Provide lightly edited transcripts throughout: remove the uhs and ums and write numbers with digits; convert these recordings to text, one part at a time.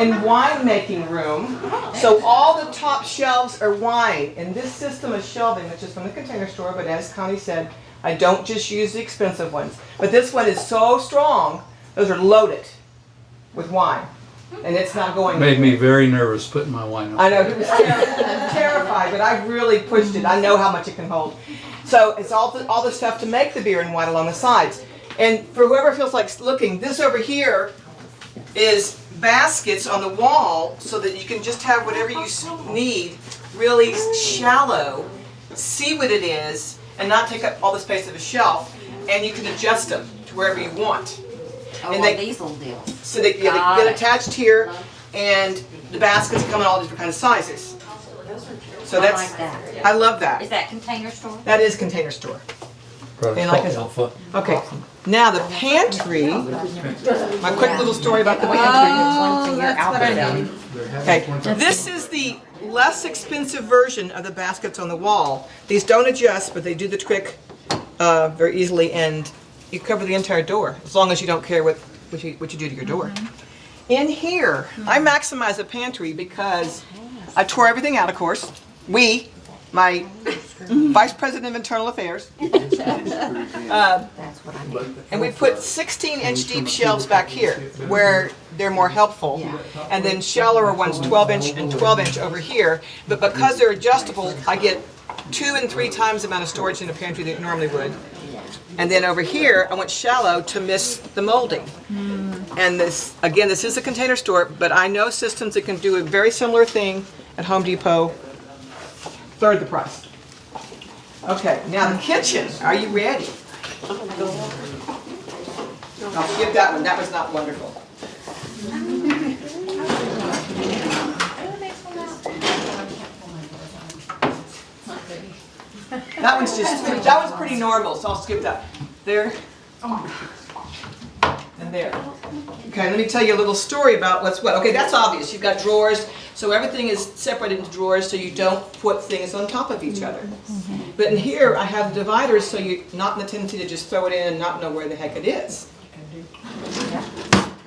and winemaking room. So all the top shelves are wine. And this system of shelving, which is from the Container Store, but as Connie said, I don't just use the expensive ones. But this one is so strong, those are loaded with wine. And it's not going Made me very nervous putting my wine up. I know, he was terrified, but I really pushed it. I know how much it can hold. So it's all the stuff to make the beer and wine along the sides. And for whoever feels like looking, this over here is baskets on the wall so that you can just have whatever you need really shallow, see what it is, and not take up all the space of a shelf. And you can adjust them to wherever you want. Oh, And well, these will do. So they get attached here, and the baskets come in all different kinds of sizes. So that's, like that. I love that. Is that Container Store? That is Container Store. Probably And like I- Alpha. Okay, now the pantry, my quick little story about the pantry. Oh, that's what I need. Okay, this is the less expensive version of the baskets on the wall. These don't adjust, but they do the trick very easily, and you cover the entire door, as long as you don't care what you do to your door. In here, I maximize the pantry because I tore everything out, of course. My Vice President of Internal Affairs. That's what I need. And we put 16-inch deep shelves back here where they're more helpful. And then shallower ones, 12-inch and 12-inch over here. But because they're adjustable, I get 2 and 3 times the amount of storage in the pantry that you normally would. And then over here, I went shallow to miss the molding. And this, again, this is a Container Store, but I know systems that can do a very similar thing at Home Depot, third the price. Okay, now the kitchen. Are you ready? I'll skip that one. That was not wonderful. That was pretty normal, so I'll skip that. There. And there. Okay, let me tell you a little story about what's what. Okay, that's obvious. You've got drawers, so everything is separated into drawers so you don't put things on top of each other. But in here, I have dividers so you're not in the tendency to just throw it in and not know where the heck it is.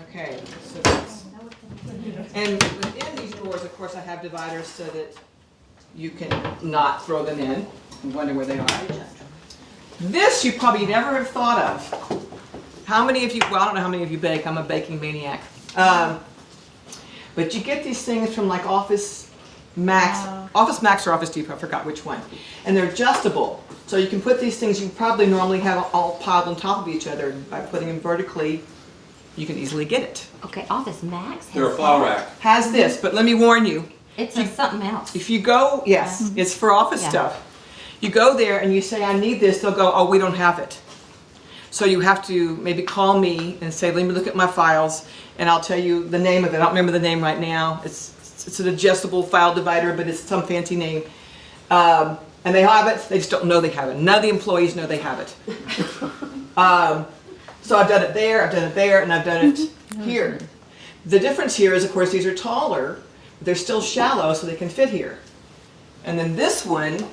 Okay, so that's... And within these drawers, of course, I have dividers so that you can not throw them in and wonder where they are. This you probably never have thought of. How many of you, well, I don't know how many of you bake. I'm a baking maniac. But you get these things from like Office Max or Office Depot, I forgot which one. And they're adjustable. So you can put these things you probably normally have all piled on top of each other. By putting them vertically, you can easily get it. Okay, Office Max has They're a flower rack. Has this, but let me warn you. It's something else. If you go, yes, it's for office stuff. You go there and you say, I need this, they'll go, oh, we don't have it. So you have to maybe call me and say, let me look at my files, and I'll tell you the name of it. I don't remember the name right now. It's an adjustable file divider, but it's some fancy name. And they have it, they just don't know they have it. None of the employees know they have it. So I've done it there, and I've done it here. The difference here is, of course, these are taller, but they're still shallow, so they can fit here. And then this one,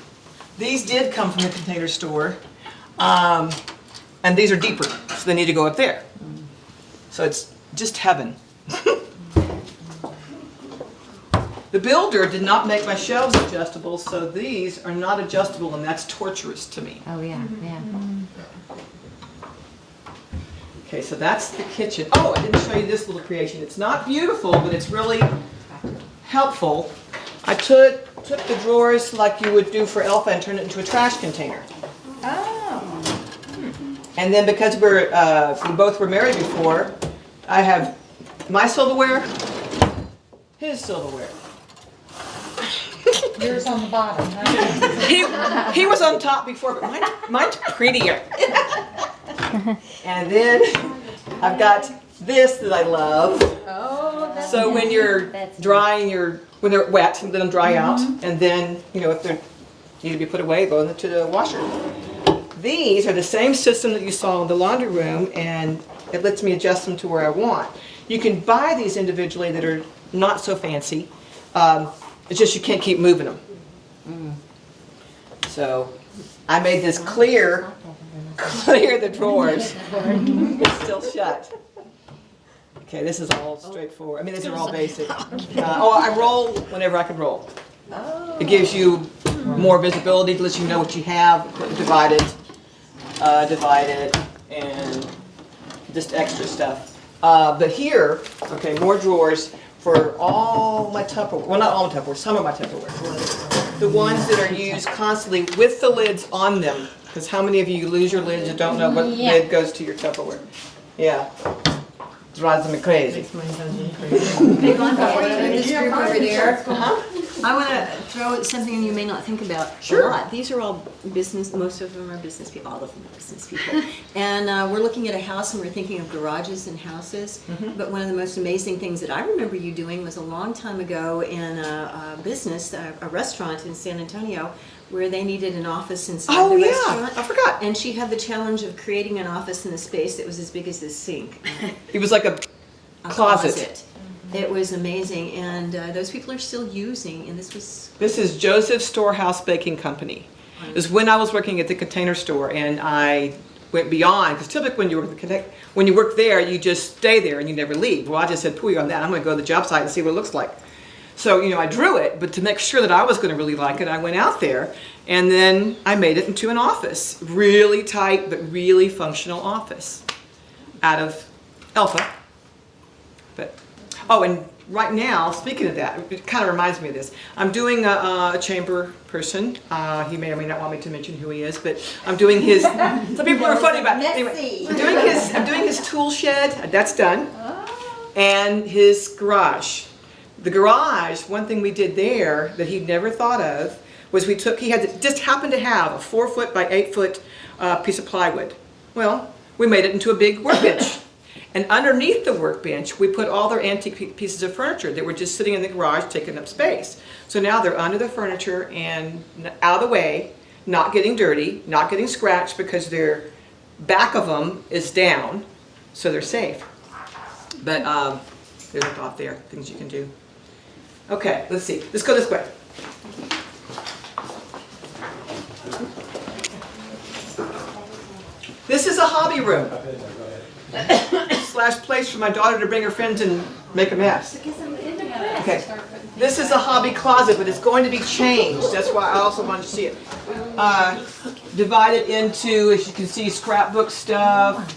these did come from the Container Store. And these are deeper, so they need to go up there. So it's just heaven. The builder did not make my shelves adjustable, so these are not adjustable, and that's torturous to me. Oh, yeah, yeah. Okay, so that's the kitchen. Oh, I didn't show you this little creation. It's not beautiful, but it's really helpful. I took the drawers like you would do for Elfa and turned it into a trash container. Oh. And then because we both were married before, I have my silverware, his silverware. Yours on the bottom, huh? He was on top before, but mine's prettier. And then I've got this that I love. Oh, that's So when you're drying when they're wet, let them dry out, and then, you know, if they need to be put away, go into the washer. These are the same system that you saw in the laundry room, and it lets me adjust them to where I want. You can buy these individually that are not so fancy. It's just you can't keep moving them. So I made this clear the drawers. It's still shut. Okay, this is all straightforward. I mean, these are all basic. I roll whenever I can roll. It gives you more visibility, lets you know what you have, divide it, and just extra stuff. But here, okay, more drawers for all my Tupperware. Well, not all my Tupperware, some of my Tupperware. The ones that are used constantly with the lids on them. Because how many of you lose your lids and don't know what lid goes to your Tupperware? Yeah. Drives me crazy. Before you move this group over there, I want to throw something you may not think about a lot. These are all business, most of them are business people, all of them are business people. And we're looking at a house and we're thinking of garages and houses. But one of the most amazing things that I remember you doing was a long time ago in a business, a restaurant in San Antonio, where they needed an office inside the restaurant. I forgot. And she had the challenge of creating an office in a space that was as big as this sink. It was like a closet. It was amazing, and those people are still using, and this was... This is Joseph's Storehouse Baking Company. It was when I was working at the Container Store, and I went beyond, because typically when you work there, you just stay there and you never leave. Well, I just said, pooey on that, I'm going to go to the job site and see what it looks like. So, I drew it, but to make sure that I was going to really like it, I went out there, and then I made it into an office. Really tight, but really functional office out of Alpha. But, oh, and right now, speaking of that, it kind of reminds me of this. I'm doing a chamber person. He may or may not want me to mention who he is, but I'm doing his, some people are funny about it. Anyway, I'm doing his tool shed, that's done, and his garage. The garage, one thing we did there that he'd never thought of was he just happened to have a 4-foot by 8-foot piece of plywood. Well, we made it into a big workbench. And underneath the workbench, we put all their antique pieces of furniture that were just sitting in the garage taking up space. So now they're under the furniture and out of the way, not getting dirty, not getting scratched because their back of them is down, so they're safe. But there's a thought there, things you can do. Okay, let's see. Let's go this way. This is a hobby room. / place for my daughter to bring her friends and make a mess. Okay. This is a hobby closet, but it's going to be changed. That's why I also wanted to see it. Divided into, as you can see, scrapbook stuff.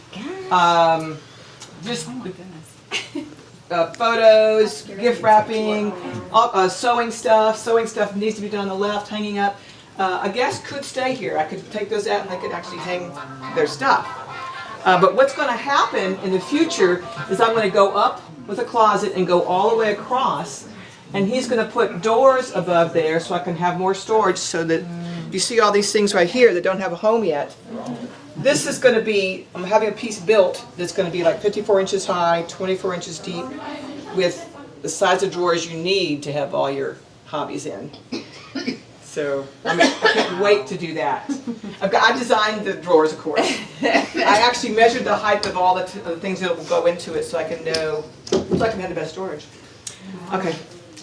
Just photos, gift wrapping, sewing stuff. Sewing stuff needs to be done on the left, hanging up. A guest could stay here. I could take those out and they could actually hang their stuff. But what's going to happen in the future is I'm going to go up with a closet and go all the way across. And he's going to put doors above there so I can have more storage so that you see all these things right here that don't have a home yet. This is going to be, I'm having a piece built that's going to be like 54 inches high, 24 inches deep, with the size of drawers you need to have all your hobbies in. So, I can't wait to do that. I designed the drawers, of course. I actually measured the height of all the things that will go into it so I can know, so I can have the best storage. Okay,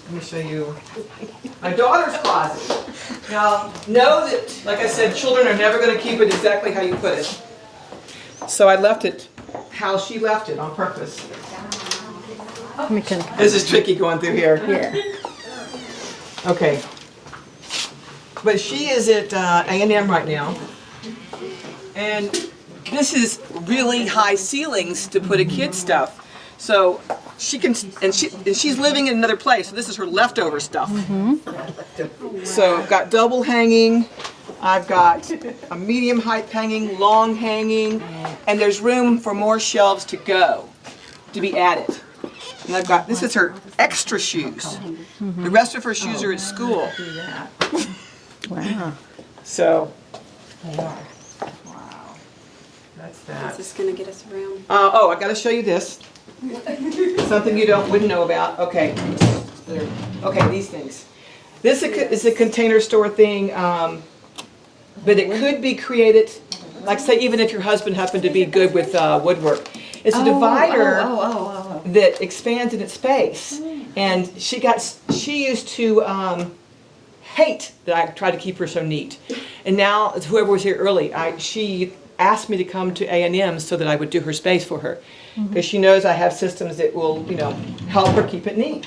let me show you my daughter's closet. Now, know that, like I said, children are never going to keep it exactly how you put it. So I left it how she left it on purpose. This is tricky going through here. Yeah. Okay. But she is at A&M right now, and this is really high ceilings to put a kid's stuff. So she can, and she's living in another place. So this is her leftover stuff. So I've got double hanging, I've got a medium height hanging, long hanging, and there's room for more shelves to go, to be added. And I've got, this is her extra shoes. The rest of her shoes are at school. Wow. So, wow, that's that. Is this going to get us around? Oh, I got to show you this. Something you wouldn't know about. Okay. Okay, these things. This is a Container Store thing, but it could be created, like say even if your husband happened to be good with woodwork. It's a divider that expands in its space. And she used to hate that I tried to keep her so neat. And now, whoever was here early, she asked me to come to A&M so that I would do her space for her. Because she knows I have systems that will, you know, help her keep it neat.